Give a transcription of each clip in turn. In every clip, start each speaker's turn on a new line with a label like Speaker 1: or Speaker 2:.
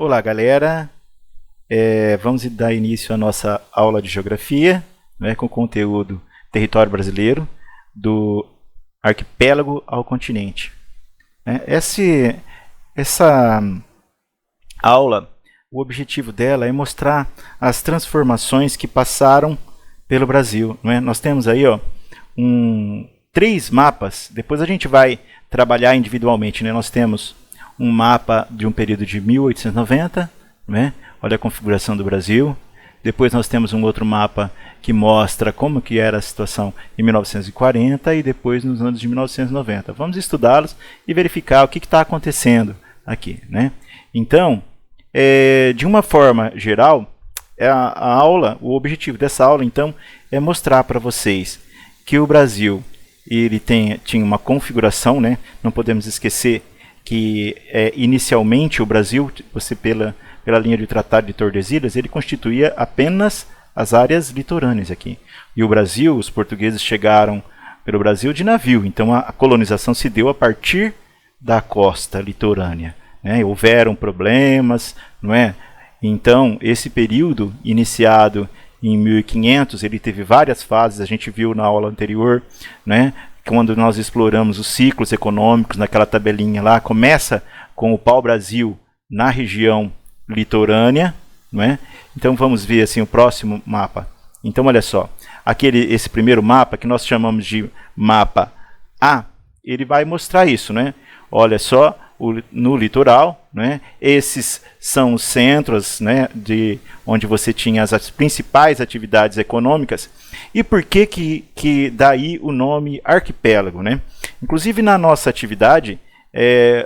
Speaker 1: Olá, galera. Vamos dar início à nossa aula de geografia, né, com conteúdo território brasileiro, do arquipélago ao continente. Essa aula, o objetivo dela é mostrar as transformações que passaram pelo Brasil. Não é? Nós temos aí 3 mapas, depois a gente vai trabalhar individualmente. Né? Nós temos um mapa de um período de 1890, né? Olha a configuração do Brasil. Depois nós temos um outro mapa que mostra como que era a situação em 1940 e depois nos anos de 1990. Vamos estudá-los e verificar o que está acontecendo aqui. Né? Então, de uma forma geral, o objetivo dessa aula então é mostrar para vocês que o Brasil ele tinha uma configuração, né? Não podemos esquecer que inicialmente o Brasil, pela linha de Tratado de Tordesilhas, ele constituía apenas as áreas litorâneas aqui. E o Brasil, os portugueses chegaram pelo Brasil de navio, então a colonização se deu a partir da costa litorânea. Né? Houveram problemas, não é? Então, esse período iniciado em 1500, ele teve várias fases, a gente viu na aula anterior, né? Quando nós exploramos os ciclos econômicos, naquela tabelinha lá, começa com o pau-brasil na região litorânea, não é? Então vamos ver assim o próximo mapa. Então olha só, esse primeiro mapa que nós chamamos de mapa A, ele vai mostrar isso, né? Olha só, no litoral, né? Esses são os centros, né, onde você tinha as principais atividades econômicas. E por que daí o nome arquipélago? Né? Inclusive na nossa atividade,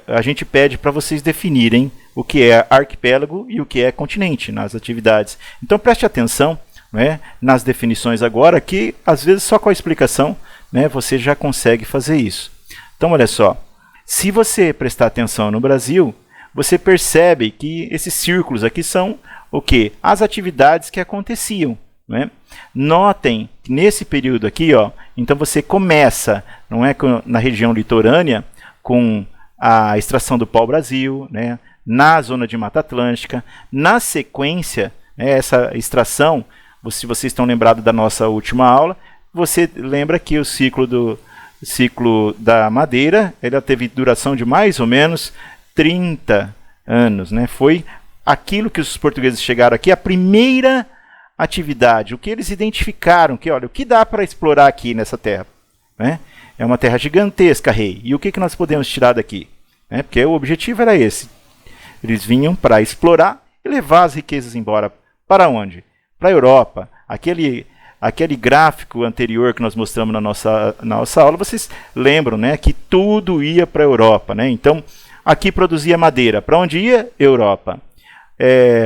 Speaker 1: a gente pede para vocês definirem o que é arquipélago e o que é continente nas atividades. Então preste atenção, né, nas definições agora, que às vezes só com a explicação, né, você já consegue fazer isso. Então olha só, se você prestar atenção no Brasil, você percebe que esses círculos aqui são o quê? As atividades que aconteciam. Né? Notem que nesse período aqui, então você começa, não é, na região litorânea, com a extração do pau-brasil, né, na zona de Mata Atlântica. Na sequência, né, essa extração, se vocês estão lembrados da nossa última aula, você lembra que o ciclo da madeira, ele teve duração de mais ou menos 30 anos. Né? Foi aquilo que os portugueses chegaram aqui, a primeira atividade, o que eles identificaram, que olha, o que dá para explorar aqui nessa terra? Né? É uma terra gigantesca, rei. E o que nós podemos tirar daqui? Né? Porque o objetivo era esse. Eles vinham para explorar e levar as riquezas embora. Para onde? Para a Europa. Aquele gráfico anterior que nós mostramos na nossa aula, vocês lembram, né, que tudo ia para a Europa. Né? Então, aqui produzia madeira. Para onde ia? Europa.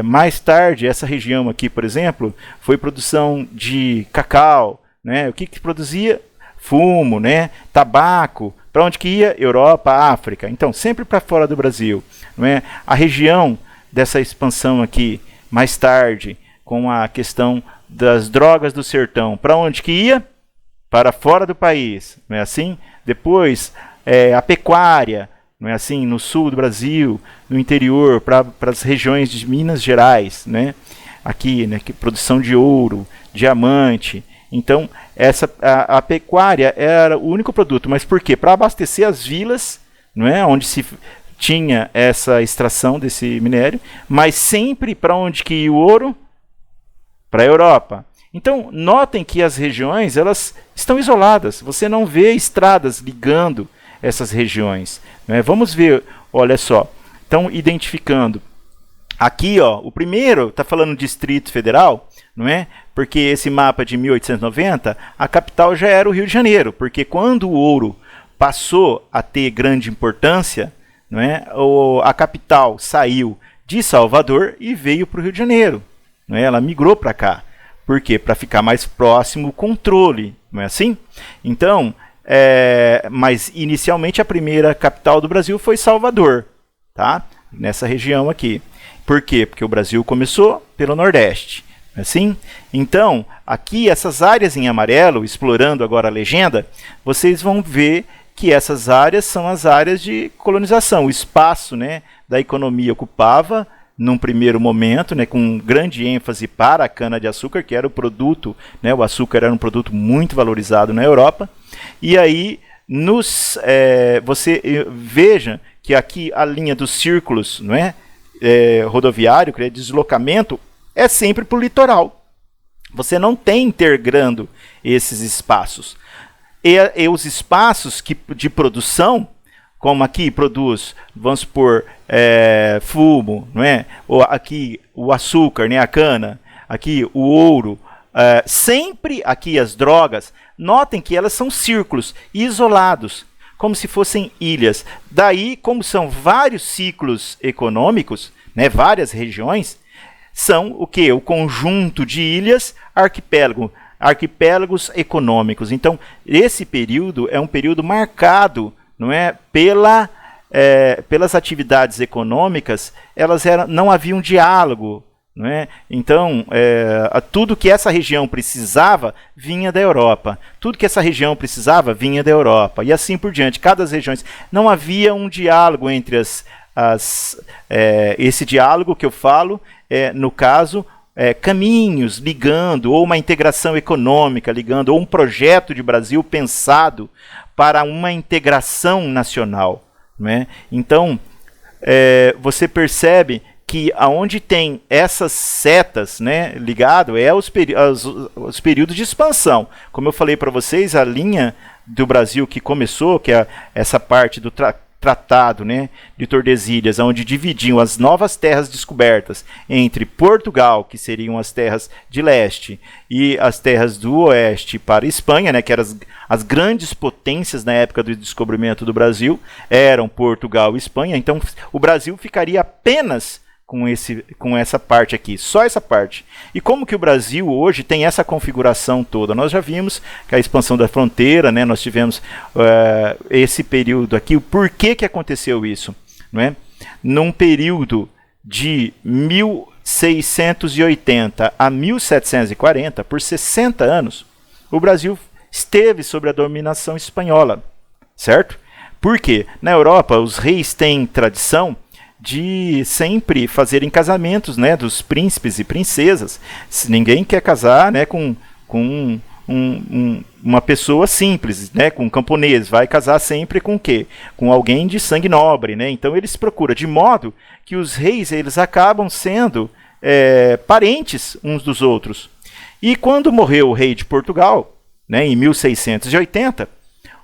Speaker 1: Mais tarde, essa região aqui, por exemplo, foi produção de cacau. Né? O que produzia? Fumo, né? Tabaco. Para onde que ia? Europa, África. Então, sempre para fora do Brasil. Não é? A região dessa expansão aqui, mais tarde, com a questão das drogas do sertão, para onde que ia? Para fora do país. Não é assim? Depois, a pecuária, não é assim, no sul do Brasil, no interior, para as regiões de Minas Gerais, né? Aqui, né, que produção de ouro, diamante. Então, a pecuária era o único produto, mas por quê? Para abastecer as vilas, não é, onde se tinha essa extração desse minério, mas sempre para onde que ia o ouro? Para a Europa. Então, notem que as regiões, elas estão isoladas. Você não vê estradas ligando essas regiões. Né? Vamos ver, olha só. Então, identificando. Aqui, o primeiro está falando Distrito Federal, não é? Porque esse mapa de 1890, a capital já era o Rio de Janeiro, porque quando o ouro passou a ter grande importância, não é? A capital saiu de Salvador e veio para o Rio de Janeiro. Não é? Ela migrou para cá. Por quê? Para ficar mais próximo o controle, não é assim? Então, mas inicialmente a primeira capital do Brasil foi Salvador, tá? Nessa região aqui. Por quê? Porque o Brasil começou pelo Nordeste. Assim? Então, aqui essas áreas em amarelo, explorando agora a legenda, vocês vão ver que essas áreas são as áreas de colonização. O espaço, né, da economia ocupava num primeiro momento, né, com grande ênfase para a cana-de-açúcar, que era o produto, né, o açúcar era um produto muito valorizado na Europa. E aí você veja que aqui a linha dos círculos, não é, rodoviário, que é deslocamento, é sempre para o litoral. Você não tem intergrando esses espaços. E os espaços de produção, como aqui produz, vamos supor, fumo, não é? Ou aqui o açúcar, né, a cana, aqui o ouro, sempre aqui as drogas, notem que elas são círculos isolados, como se fossem ilhas. Daí, como são vários ciclos econômicos, né, várias regiões, são o quê? O conjunto de ilhas, arquipélagos econômicos. Então, esse período é um período marcado, não é, pelas atividades econômicas, não havia um diálogo, não é? Então, tudo que essa região precisava vinha da Europa. Tudo que essa região precisava vinha da Europa. E assim por diante. Cada regiões. Não havia um diálogo entre esse diálogo que eu falo, no caso, caminhos ligando, ou uma integração econômica ligando, ou um projeto de Brasil pensado para uma integração nacional. Não é? Então, você percebe que aonde tem essas setas, né, ligado, os períodos de expansão. Como eu falei para vocês, a linha do Brasil que começou, que é essa parte do Tratado, né, de Tordesilhas, onde dividiam as novas terras descobertas entre Portugal, que seriam as terras de leste, e as terras do oeste para Espanha, né, que eram as grandes potências na época do descobrimento do Brasil, eram Portugal e Espanha. Então o Brasil ficaria apenas com essa parte aqui, só essa parte. E como que o Brasil hoje tem essa configuração toda? Nós já vimos que a expansão da fronteira, né, nós tivemos esse período aqui. O porquê que aconteceu isso? Não é? Num período de 1680 a 1740, por 60 anos, o Brasil esteve sob a dominação espanhola, certo? Por quê? Na Europa, os reis têm tradição de sempre fazerem casamentos, né, dos príncipes e princesas. Se ninguém quer casar, né, com uma pessoa simples, né, com um camponês, vai casar sempre com o quê? Com alguém de sangue nobre, né? Então eles procuram, de modo que os reis eles acabam sendo parentes uns dos outros. E quando morreu o rei de Portugal, né, em 1680,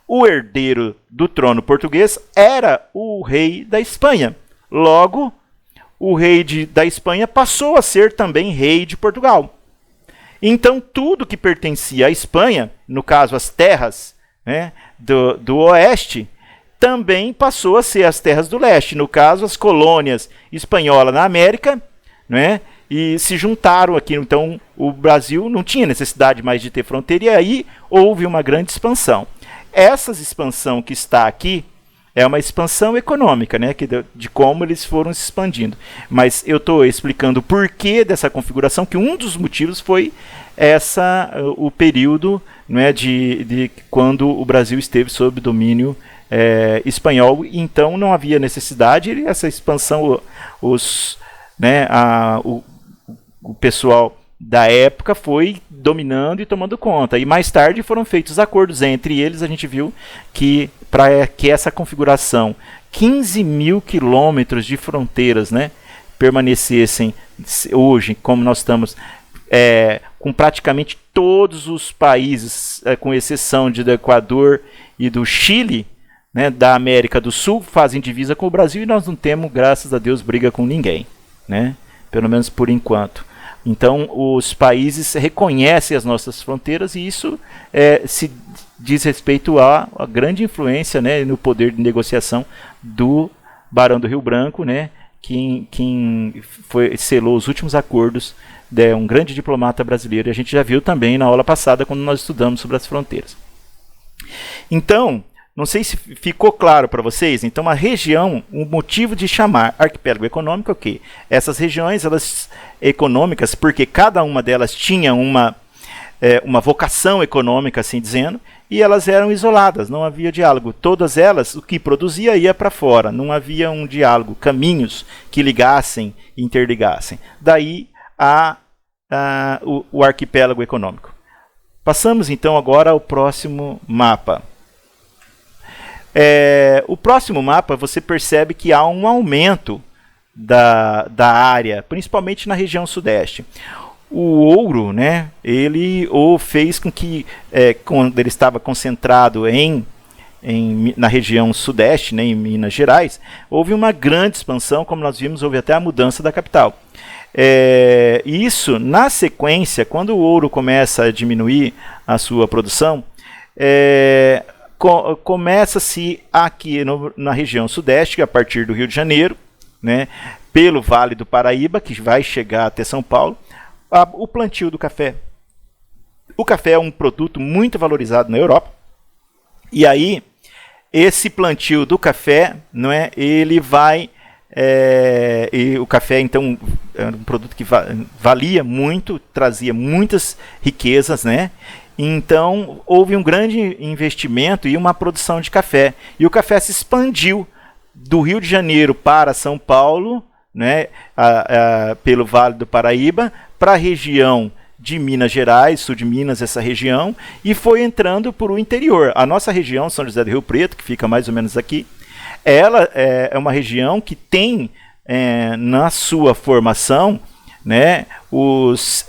Speaker 1: o herdeiro do trono português era o rei da Espanha. Logo, o rei da Espanha passou a ser também rei de Portugal. Então, tudo que pertencia à Espanha, no caso as terras, né, do oeste, também passou a ser as terras do leste. No caso, as colônias espanholas na América, né, e se juntaram aqui. Então, o Brasil não tinha necessidade mais de ter fronteira, e aí houve uma grande expansão. Essa expansão que está aqui é uma expansão econômica, né, de como eles foram se expandindo. Mas eu estou explicando o porquê dessa configuração, que um dos motivos foi o período, né, de quando o Brasil esteve sob domínio espanhol. Então não havia necessidade, essa expansão, o pessoal da época foi dominando e tomando conta. E mais tarde foram feitos acordos entre eles. A gente viu que para que essa configuração, 15 mil quilômetros de fronteiras, né, permanecessem hoje, como nós estamos, com praticamente todos os países, com exceção do Equador e do Chile, né, da América do Sul, fazem divisa com o Brasil, e nós não temos, graças a Deus, briga com ninguém, né, pelo menos por enquanto. Então, os países reconhecem as nossas fronteiras, e isso se diz respeito à grande influência, né, no poder de negociação do Barão do Rio Branco, né, quem selou os últimos acordos, um grande diplomata brasileiro. E a gente já viu também na aula passada, quando nós estudamos sobre as fronteiras. Então, não sei se ficou claro para vocês. Então, a região, o motivo de chamar arquipélago econômico é o quê? Essas regiões, elas econômicas, porque cada uma delas tinha uma vocação econômica, assim dizendo, e elas eram isoladas, não havia diálogo. Todas elas, o que produzia ia para fora, não havia um diálogo, caminhos que ligassem e interligassem. Daí o arquipélago econômico. Passamos então agora ao próximo mapa. O próximo mapa você percebe que há um aumento da área, principalmente na região sudeste. O ouro, né, ele fez com que, quando ele estava concentrado na região sudeste, né, em Minas Gerais, houve uma grande expansão, como nós vimos, houve até a mudança da capital. Isso, na sequência, quando o ouro começa a diminuir a sua produção, começa-se aqui na região sudeste, a partir do Rio de Janeiro, né, pelo Vale do Paraíba, que vai chegar até São Paulo, o plantio do café. O café é um produto muito valorizado na Europa, e aí esse plantio do café, não é, ele vai... e o café, então, é um produto que valia muito, trazia muitas riquezas, né? Então, houve um grande investimento e uma produção de café. E o café se expandiu do Rio de Janeiro para São Paulo, né, pelo Vale do Paraíba, para a região de Minas Gerais, sul de Minas, essa região, e foi entrando por o interior. A nossa região, São José do Rio Preto, que fica mais ou menos aqui, ela é uma região que tem na sua formação, né, os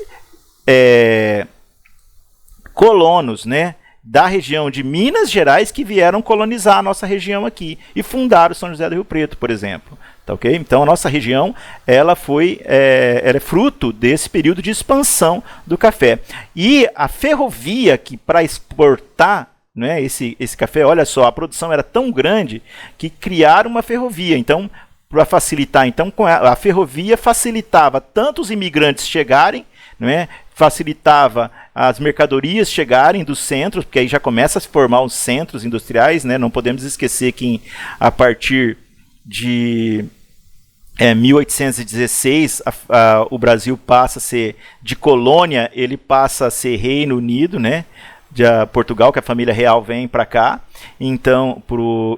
Speaker 1: colonos, né, da região de Minas Gerais que vieram colonizar a nossa região aqui e fundaram São José do Rio Preto, por exemplo. Tá, okay? Então a nossa região ela é fruto desse período de expansão do café. E a ferrovia que para exportar, né, esse café, olha só, a produção era tão grande que criaram uma ferrovia. Então, para facilitar, então, a ferrovia facilitava tanto os imigrantes chegarem, né, facilitava as mercadorias chegarem dos centros, porque aí já começa a se formar os centros industriais, né? Não podemos esquecer que a partir de 1816 o Brasil passa a ser de colônia, ele passa a ser Reino Unido, né? De Portugal, que a família real vem para cá, então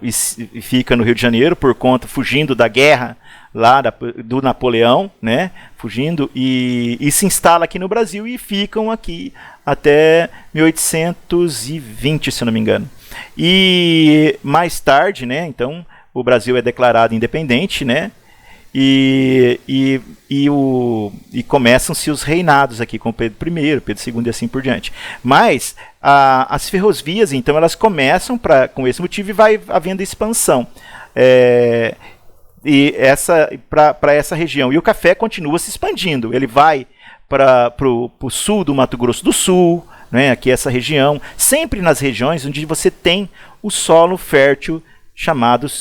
Speaker 1: e fica no Rio de Janeiro por conta, fugindo da guerra lá do Napoleão, né, fugindo, e se instala aqui no Brasil e ficam aqui até 1820, se eu não me engano. E mais tarde, né, então o Brasil é declarado independente, né, e começam-se os reinados aqui com Pedro I, Pedro II e assim por diante. Mas as ferrovias, então, elas começam com esse motivo e vai havendo expansão para essa região. E o café continua se expandindo. Ele vai para o sul do Mato Grosso do Sul, né, aqui essa região, sempre nas regiões onde você tem o solo fértil,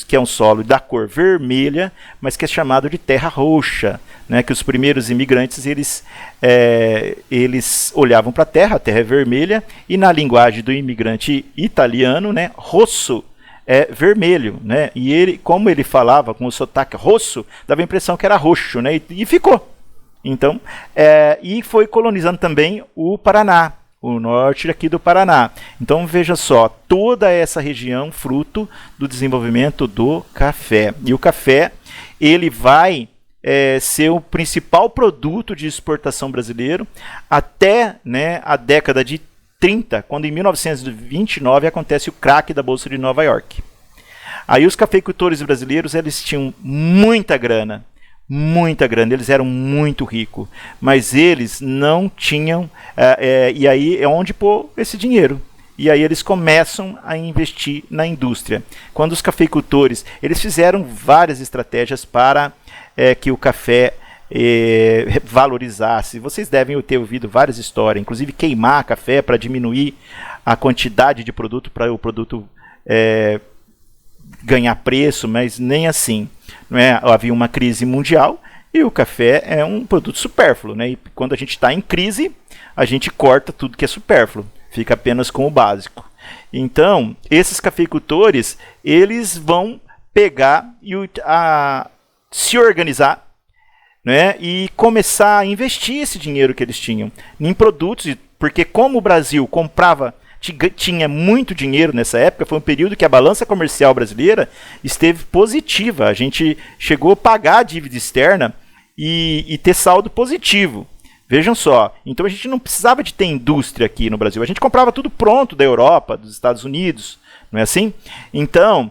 Speaker 1: que é um solo da cor vermelha, mas que é chamado de terra roxa, né, que os primeiros imigrantes eles olhavam para a terra é vermelha, e na linguagem do imigrante italiano, né, rosso é vermelho, né, e ele, como ele falava com o sotaque rosso, dava a impressão que era roxo, né, e ficou. Então, e foi colonizando também o Paraná, o norte aqui do Paraná. Então veja só, toda essa região fruto do desenvolvimento do café. E o café ele vai ser o principal produto de exportação brasileiro até, né, a década de 30, quando em 1929 acontece o crack da Bolsa de Nova York. Aí os cafeicultores brasileiros eles tinham muita grana, eles eram muito ricos, mas eles não tinham, e aí é onde pôr esse dinheiro. E aí eles começam a investir na indústria. Quando os cafeicultores, eles fizeram várias estratégias para que o café valorizasse. Vocês devem ter ouvido várias histórias, inclusive queimar café para diminuir a quantidade de produto, para o produto ganhar preço, mas nem assim. Não é? Havia uma crise mundial e o café é um produto supérfluo, né? E quando a gente está em crise, a gente corta tudo que é supérfluo, fica apenas com o básico. Então, esses cafeicultores, eles vão pegar e se organizar, né? E começar a investir esse dinheiro que eles tinham em produtos, porque como o Brasil comprava tinha muito dinheiro nessa época, foi um período que a balança comercial brasileira esteve positiva. A gente chegou a pagar a dívida externa e ter saldo positivo. Vejam só, então a gente não precisava de ter indústria aqui no Brasil. A gente comprava tudo pronto da Europa, dos Estados Unidos, não é assim? Então,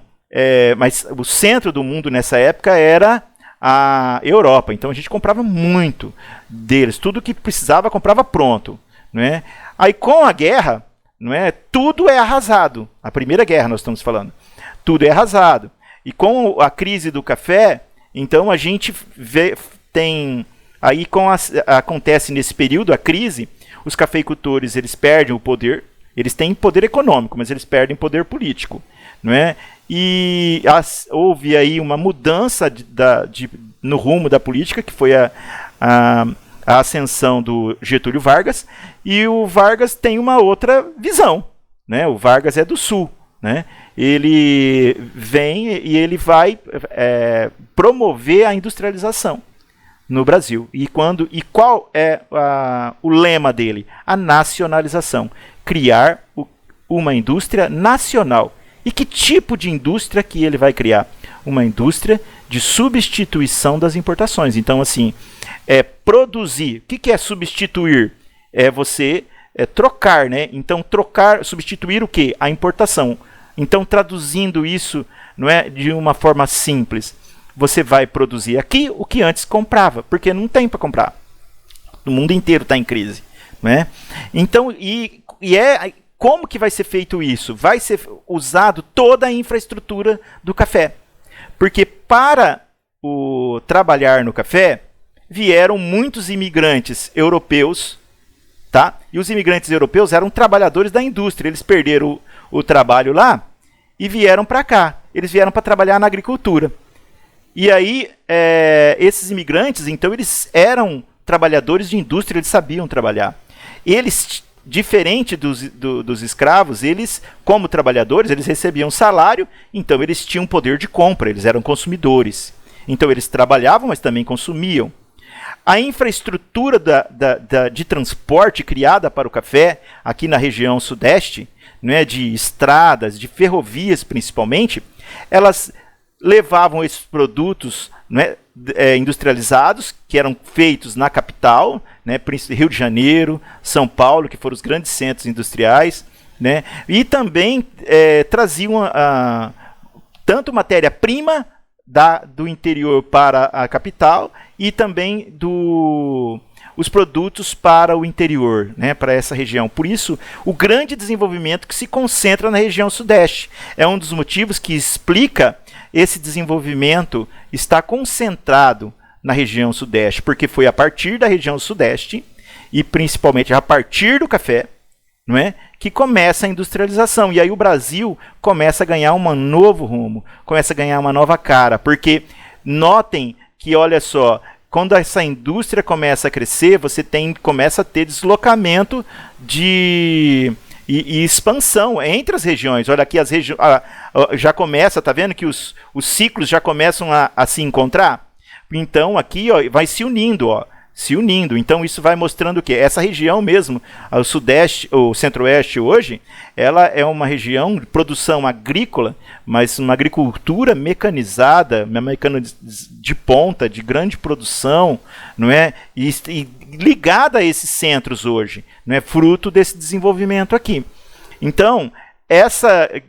Speaker 1: mas o centro do mundo nessa época era a Europa. Então a gente comprava muito deles. Tudo que precisava comprava pronto, não é? Aí com a guerra, não é? Tudo é arrasado. A Primeira Guerra nós estamos falando. Tudo é arrasado. E com a crise do café, então a gente tem aí acontece nesse período a crise, os cafeicultores eles perdem o poder, eles têm poder econômico, mas eles perdem poder político, não é? E houve aí uma mudança no rumo da política, que foi a ascensão do Getúlio Vargas, e o Vargas tem uma outra visão, né? O Vargas é do Sul, né? Ele vem e ele vai promover a industrialização no Brasil. E qual é o lema dele? A nacionalização. Criar uma indústria nacional. E que tipo de indústria que ele vai criar? Uma indústria de substituição das importações. Então, assim, produzir. O que é substituir? É você trocar, né? Então, substituir o quê? A importação. Então, traduzindo isso, não é, de uma forma simples, você vai produzir aqui o que antes comprava, porque não tem para comprar. O mundo inteiro está em crise, né? Então, como que vai ser feito isso? Vai ser usado toda a infraestrutura do café, porque para trabalhar no café vieram muitos imigrantes europeus, tá? E os imigrantes europeus eram trabalhadores da indústria, eles perderam o trabalho lá e vieram para cá. Eles vieram para trabalhar na agricultura. E aí, esses imigrantes, então, eles eram trabalhadores de indústria, eles sabiam trabalhar. Eles, diferente dos escravos, eles, como trabalhadores, eles recebiam salário, então eles tinham poder de compra, eles eram consumidores. Então, eles trabalhavam, mas também consumiam. A infraestrutura de transporte criada para o café, aqui na região sudeste, né, de estradas, de ferrovias principalmente, elas levavam esses produtos, né, industrializados, que eram feitos na capital, né, Rio de Janeiro, São Paulo, que foram os grandes centros industriais, né, e também traziam tanto matéria-prima do interior para a capital e também os produtos para o interior, né, para essa região. Por isso, o grande desenvolvimento que se concentra na região sudeste. É um dos motivos que explica esse desenvolvimento está concentrado na região sudeste, porque foi a partir da região sudeste, e principalmente a partir do café, não é, que começa a industrialização. E aí o Brasil começa a ganhar um novo rumo, começa a ganhar uma nova cara, porque notem que, olha só, quando essa indústria começa a crescer, você começa a ter deslocamento e expansão entre as regiões. Olha aqui, as regiões já começa, tá vendo que os ciclos já começam a se encontrar? Então aqui, ó, vai se unindo, ó, se unindo. Então isso vai mostrando que essa região mesmo, o sudeste, o centro-oeste hoje, ela é uma região de produção agrícola, mas uma agricultura mecanizada, de ponta, de grande produção, não é? E ligada a esses centros hoje, não é? Fruto desse desenvolvimento aqui. Então,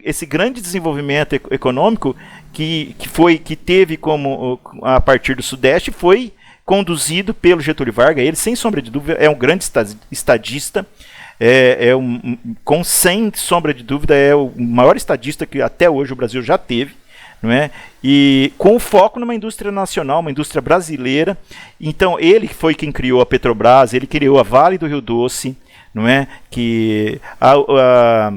Speaker 1: esse grande desenvolvimento econômico que teve como a partir do Sudeste foi conduzido pelo Getúlio Vargas. Ele, sem sombra de dúvida, é um grande estadista, sem sombra de dúvida, é o maior estadista que até hoje o Brasil já teve, não é? E com foco numa indústria nacional, uma indústria brasileira. Então, ele foi quem criou a Petrobras, ele criou a Vale do Rio Doce, não é? Que a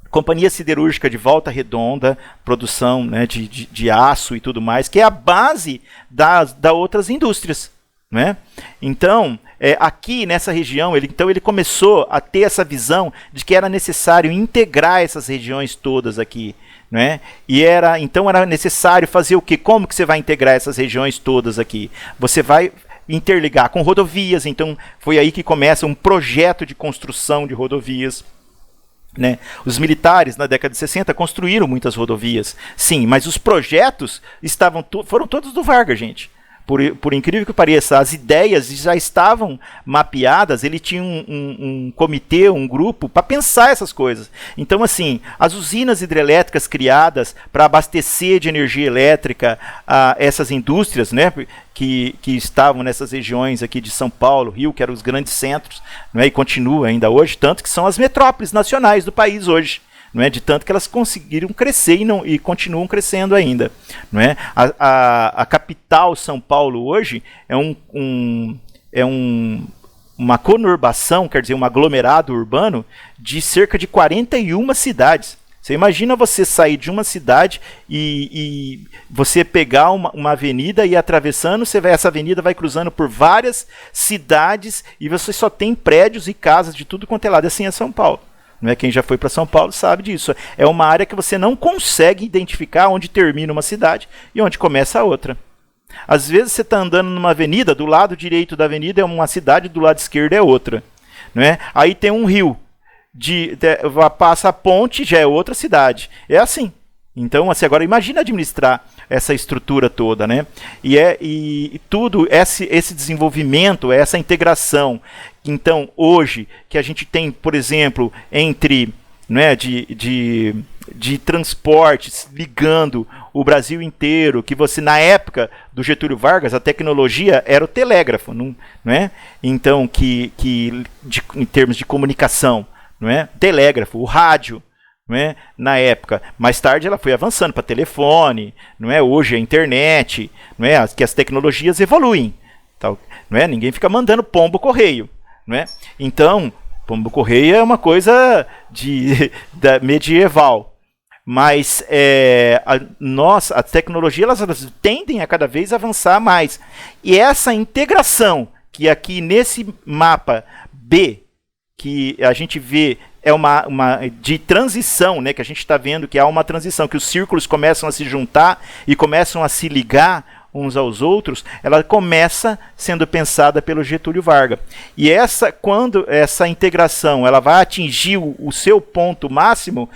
Speaker 1: Companhia Siderúrgica de Volta Redonda, produção, né, de aço e tudo mais, que é a base das outras indústrias, né? Então, aqui nessa região, ele começou a ter essa visão de que era necessário integrar essas regiões todas aqui, né? Então era necessário fazer o quê? Como que você vai integrar essas regiões todas aqui? Você vai interligar com rodovias. Então foi aí que começa um projeto de construção de rodovias. né? Os militares, na década de 60, construíram muitas rodovias, sim, mas os projetos foram todos do Vargas, gente. Por incrível que pareça, as ideias já estavam mapeadas, ele tinha um comitê, um grupo, para pensar essas coisas. Então, assim, as usinas hidrelétricas criadas para abastecer de energia elétrica essas indústrias, né, que estavam nessas regiões aqui de São Paulo, Rio, que eram os grandes centros, né, e continua ainda hoje, tanto que são as metrópoles nacionais do país hoje. Não é? De tanto que elas conseguiram crescer e continuam crescendo ainda. Não é? A capital, São Paulo, hoje é uma conurbação, quer dizer, um aglomerado urbano de cerca de 41 cidades. Você imagina você sair de uma cidade e você pegar uma avenida e ir atravessando, essa avenida vai cruzando por várias cidades e você só tem prédios e casas de tudo quanto é lado. Assim é São Paulo. Não é? Quem já foi para São Paulo sabe disso. É uma área que você não consegue identificar onde termina uma cidade e onde começa a outra. Às vezes você está andando numa avenida, do lado direito da avenida é uma cidade, do lado esquerdo é outra. Não é? Aí tem um rio, passa a ponte, já é outra cidade. É assim. Então, assim, agora imagina administrar essa estrutura toda, né? E tudo esse desenvolvimento, essa integração. Então, hoje, que a gente tem, por exemplo, entre, né, de transportes ligando o Brasil inteiro, que você, na época do Getúlio Vargas, a tecnologia era o telégrafo, não é? Então, em termos de comunicação, não é? Telégrafo, o rádio, não é? Na época. Mais tarde ela foi avançando para telefone, não é? Hoje a internet, não é? Que as tecnologias evoluem, tal, não é? Ninguém fica mandando pombo correio, não é? Então, pombo correio é uma coisa medieval, mas a tecnologia elas tendem a cada vez avançar mais. E essa integração que aqui nesse mapa B que a gente vê é uma de transição, né, que a gente está vendo que há uma transição, que os círculos começam a se juntar e começam a se ligar uns aos outros, ela começa sendo pensada pelo Getúlio Vargas. E quando essa integração ela vai atingir o seu ponto máximo,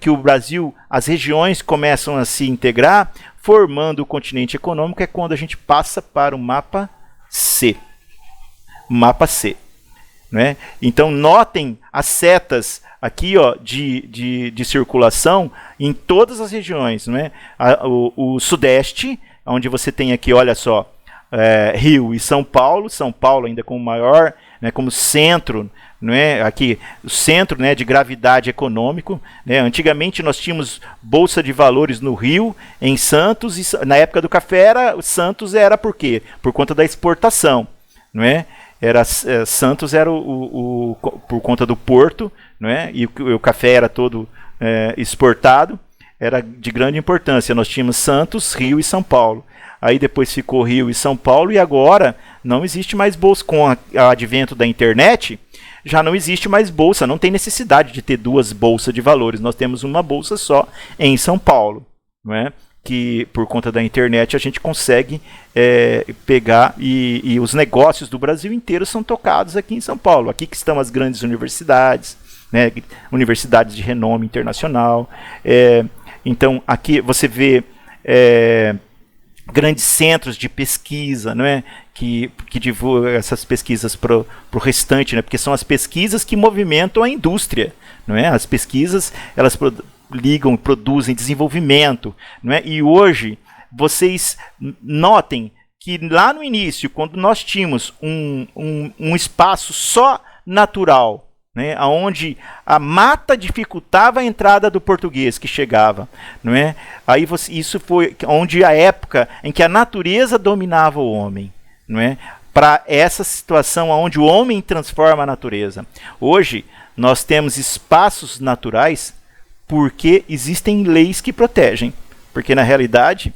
Speaker 1: que o Brasil, as regiões começam a se integrar, formando o continente econômico, é quando a gente passa para o mapa C. Mapa C. Né? Então notem as setas aqui, ó, de circulação em todas as regiões, né? O Sudeste, onde você tem aqui, olha só, Rio e São Paulo ainda como maior, né, como centro, né, aqui o centro, né, de gravidade econômico, né? Antigamente nós tínhamos bolsa de valores no Rio, em Santos, e na época do café Santos era por quê? Por conta da exportação, não é? Santos era por conta do porto, não é? E o café era todo exportado, era de grande importância. Nós tínhamos Santos, Rio e São Paulo. Aí depois ficou Rio e São Paulo, e agora não existe mais bolsa. Com o advento da internet, já não existe mais bolsa, não tem necessidade de ter duas bolsas de valores. Nós temos uma bolsa só em São Paulo, não é? Que por conta da internet a gente consegue pegar e os negócios do Brasil inteiro são tocados aqui em São Paulo. Aqui que estão as grandes universidades, né, universidades de renome internacional. Então aqui você vê grandes centros de pesquisa, não é? que divulgam essas pesquisas para o restante, né? Porque são as pesquisas que movimentam a indústria, não é? As pesquisas elas ligam, produzem desenvolvimento, não é? E hoje vocês notem que lá no início, quando nós tínhamos um espaço só natural, né, onde a mata dificultava a entrada do português que chegava, não é? Aí isso foi onde a época em que a natureza dominava o homem, não é? Para essa situação onde o homem transforma a natureza. Hoje nós temos espaços naturais porque existem leis que protegem. Porque, na realidade,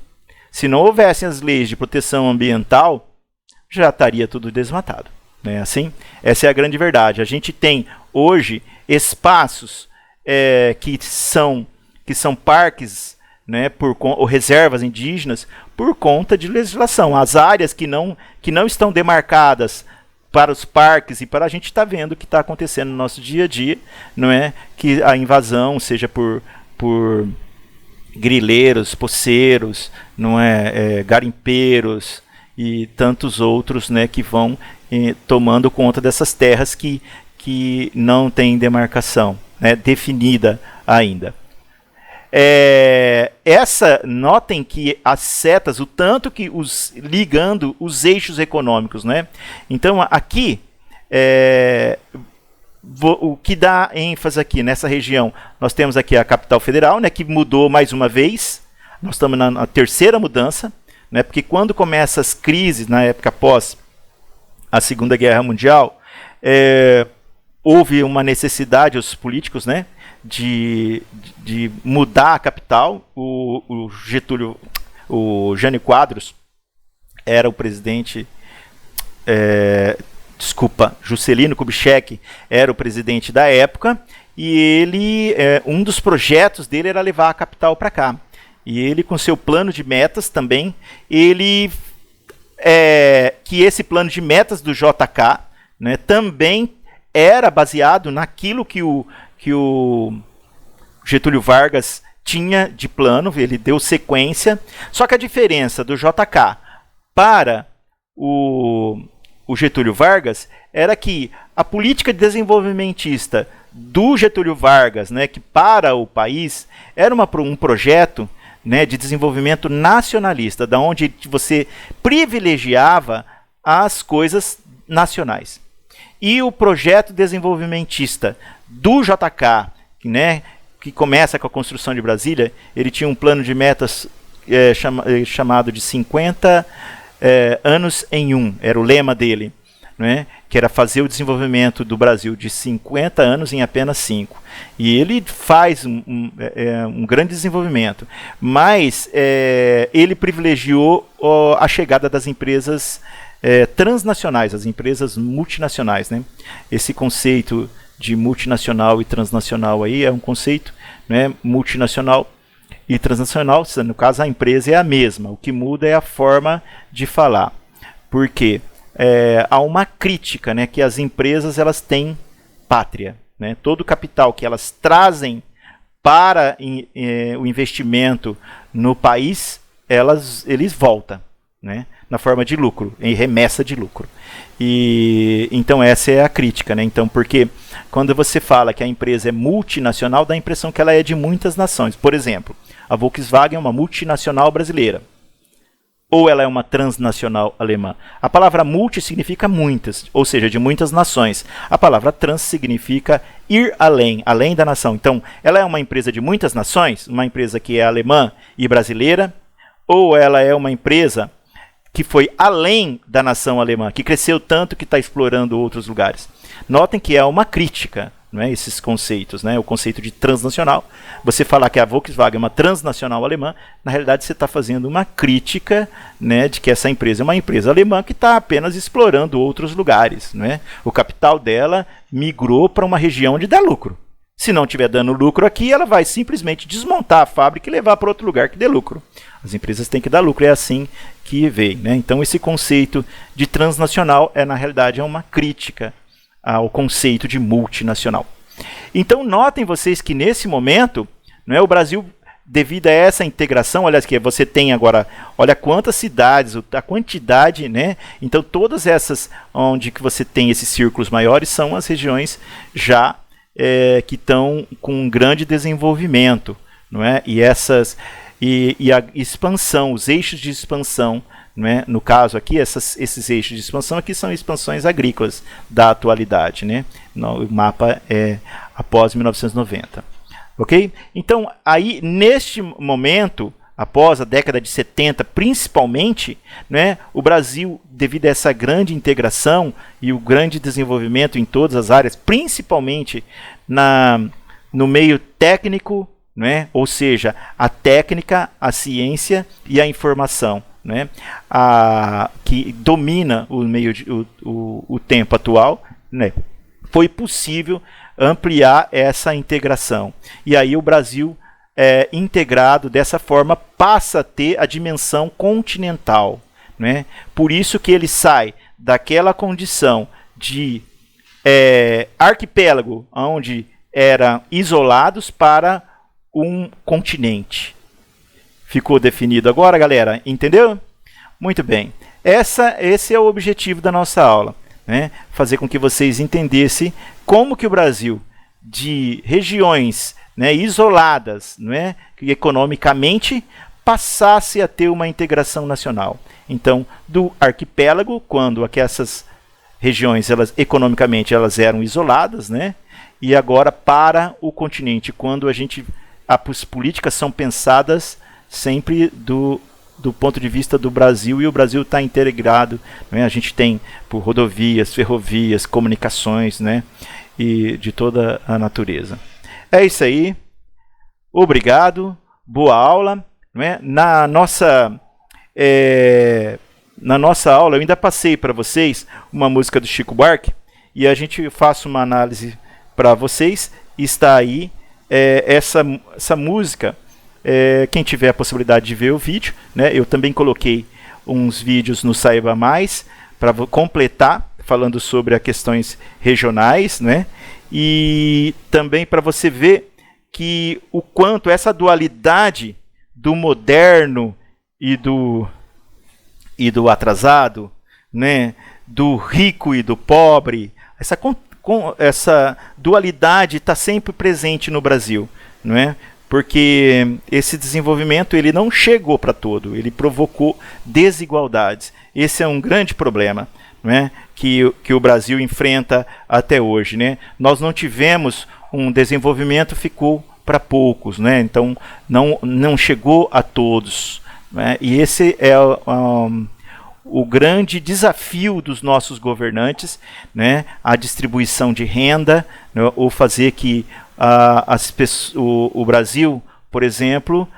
Speaker 1: se não houvessem as leis de proteção ambiental, já estaria tudo desmatado. Não é assim? Essa é a grande verdade. A gente tem, hoje, espaços que são parques, né, ou reservas indígenas, por conta de legislação. As áreas que não estão demarcadas para os parques e para a gente está vendo o que está acontecendo no nosso dia a dia, não é? Que a invasão seja por grileiros, poceiros, não é? Garimpeiros e tantos outros, né? Que vão tomando conta dessas terras que não têm demarcação, né? Definida ainda. Notem que as setas, o tanto que ligando os eixos econômicos, né? Então aqui o que dá ênfase aqui nessa região, nós temos aqui a capital federal, né? Que mudou mais uma vez. Nós estamos na terceira mudança, né? Porque quando começam as crises na época após a Segunda Guerra Mundial, houve uma necessidade os políticos, né? De mudar a capital. O Jânio Quadros era o presidente, Juscelino Kubitschek era o presidente da época, e ele, um dos projetos dele era levar a capital para cá. E ele, com seu plano de metas também, que esse plano de metas do JK, né, também era baseado naquilo que o Getúlio Vargas tinha de plano, ele deu sequência. Só que a diferença do JK para o Getúlio Vargas era que a política desenvolvimentista do Getúlio Vargas, né, que para o país era um projeto, né, de desenvolvimento nacionalista, da onde você privilegiava as coisas nacionais. E o projeto desenvolvimentista do JK, né, que começa com a construção de Brasília, ele tinha um plano de metas chamado de 50 anos em um, era o lema dele, né, que era fazer o desenvolvimento do Brasil de 50 anos em apenas 5. E ele faz um grande desenvolvimento, mas ele privilegiou a chegada das empresas transnacionais, as empresas multinacionais, né? Esse conceito de multinacional e transnacional aí é um conceito, né? Multinacional e transnacional, no caso a empresa é a mesma, o que muda é a forma de falar. Por quê? Há uma crítica, né, que as empresas elas têm pátria, né? Todo o capital que elas trazem para o investimento no país, eles voltam, né, na forma de lucro, em remessa de lucro. E então essa é a crítica, né? Então, porque quando você fala que a empresa é multinacional, dá a impressão que ela é de muitas nações. Por exemplo, a Volkswagen é uma multinacional brasileira. Ou ela é uma transnacional alemã. A palavra multi significa muitas, ou seja, de muitas nações. A palavra trans significa ir além, além da nação. Então, ela é uma empresa de muitas nações, uma empresa que é alemã e brasileira, ou ela é uma empresa que foi além da nação alemã, que cresceu tanto que está explorando outros lugares. Notem que é uma crítica, não é, esses conceitos, né? O conceito de transnacional. Você falar que a Volkswagen é uma transnacional alemã, na realidade você está fazendo uma crítica, né, de que essa empresa é uma empresa alemã que está apenas explorando outros lugares, né? O capital dela migrou para uma região onde dá lucro. Se não estiver dando lucro aqui, ela vai simplesmente desmontar a fábrica e levar para outro lugar que dê lucro. As empresas têm que dar lucro, é assim que vem, né? Então esse conceito de transnacional na realidade é uma crítica ao conceito de multinacional. Então notem vocês que nesse momento, não é, o Brasil, devido a essa integração, olha que você tem agora, olha quantas cidades, a quantidade, né? Então todas essas onde que você tem esses círculos maiores são as regiões já que estão com um grande desenvolvimento, não é? E a expansão, os eixos de expansão, não é? No caso aqui, esses eixos de expansão aqui são expansões agrícolas da atualidade, né? O mapa é após 1990. Ok? Então, aí, neste momento, após a década de 70, principalmente, né, o Brasil, devido a essa grande integração e o grande desenvolvimento em todas as áreas, principalmente no meio técnico, né, ou seja, a técnica, a ciência e a informação, né, que domina o tempo atual, né, foi possível ampliar essa integração. E aí o Brasil, integrado dessa forma, passa a ter a dimensão continental, né? Por isso que ele sai daquela condição de arquipélago, onde eram isolados, para um continente. Ficou definido agora, galera? Entendeu? Muito bem. Esse é o objetivo da nossa aula, né? Fazer com que vocês entendessem como que o Brasil, de regiões, né, isoladas, né, que economicamente, passasse a ter uma integração nacional. Então, do arquipélago, quando essas regiões, economicamente, elas eram isoladas, né, e agora para o continente, quando as políticas são pensadas sempre do ponto de vista do Brasil, e o Brasil está integrado, né? A gente tem por rodovias, ferrovias, comunicações, né? E de toda a natureza. É isso aí. Obrigado. Boa aula. Né? Na nossa aula, eu ainda passei para vocês uma música do Chico Buarque, e a gente faz uma análise para vocês. Está aí essa música. Quem tiver a possibilidade de ver o vídeo, né, eu também coloquei uns vídeos no Saiba Mais para completar, falando sobre as questões regionais, né, e também para você ver que o quanto essa dualidade do moderno e do atrasado, né, do rico e do pobre, essa dualidade está sempre presente no Brasil, não é? Porque esse desenvolvimento ele não chegou para todo, ele provocou desigualdades. Esse é um grande problema, né, que o Brasil enfrenta até hoje, né? Nós não tivemos um desenvolvimento, ficou para poucos, né? Então não chegou a todos, né? E esse é o grande desafio dos nossos governantes, né? A distribuição de renda, né? Ou fazer que o Brasil, por exemplo,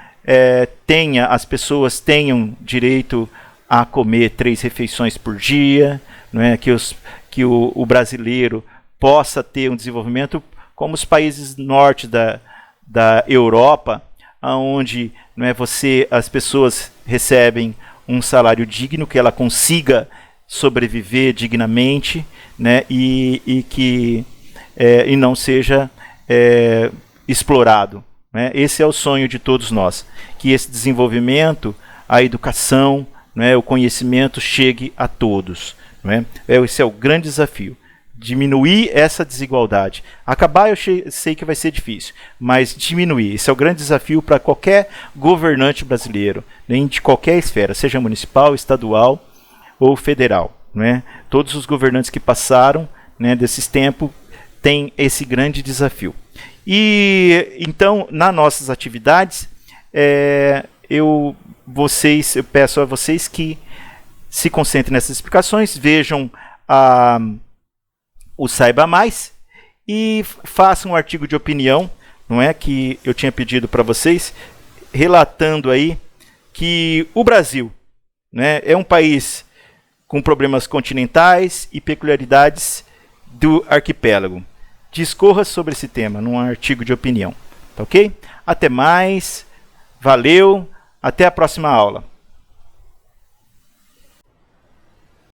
Speaker 1: as pessoas tenham direito a comer 3 refeições por dia, não é? Que o brasileiro possa ter um desenvolvimento como os países norte da Europa, onde, não é, as pessoas recebem um salário digno, que ela consiga sobreviver dignamente, né? E não seja explorado, né? Esse é o sonho de todos nós, que esse desenvolvimento, a educação, né, o conhecimento chegue a todos, né? Esse é o grande desafio, diminuir essa desigualdade. Acabar eu sei que vai ser difícil, mas diminuir, esse é o grande desafio para qualquer governante brasileiro, né, de qualquer esfera, seja municipal, estadual ou federal, né? Todos os governantes que passaram, né, desses tempos têm esse grande desafio. E então, nas nossas atividades, eu peço a vocês que se concentrem nessas explicações, vejam o Saiba Mais e façam um artigo de opinião, não é, que eu tinha pedido para vocês, relatando aí que o Brasil, né, é um país com problemas continentais e peculiaridades do arquipélago. Discorra sobre esse tema num artigo de opinião, tá ok? Até mais, valeu, até a próxima aula.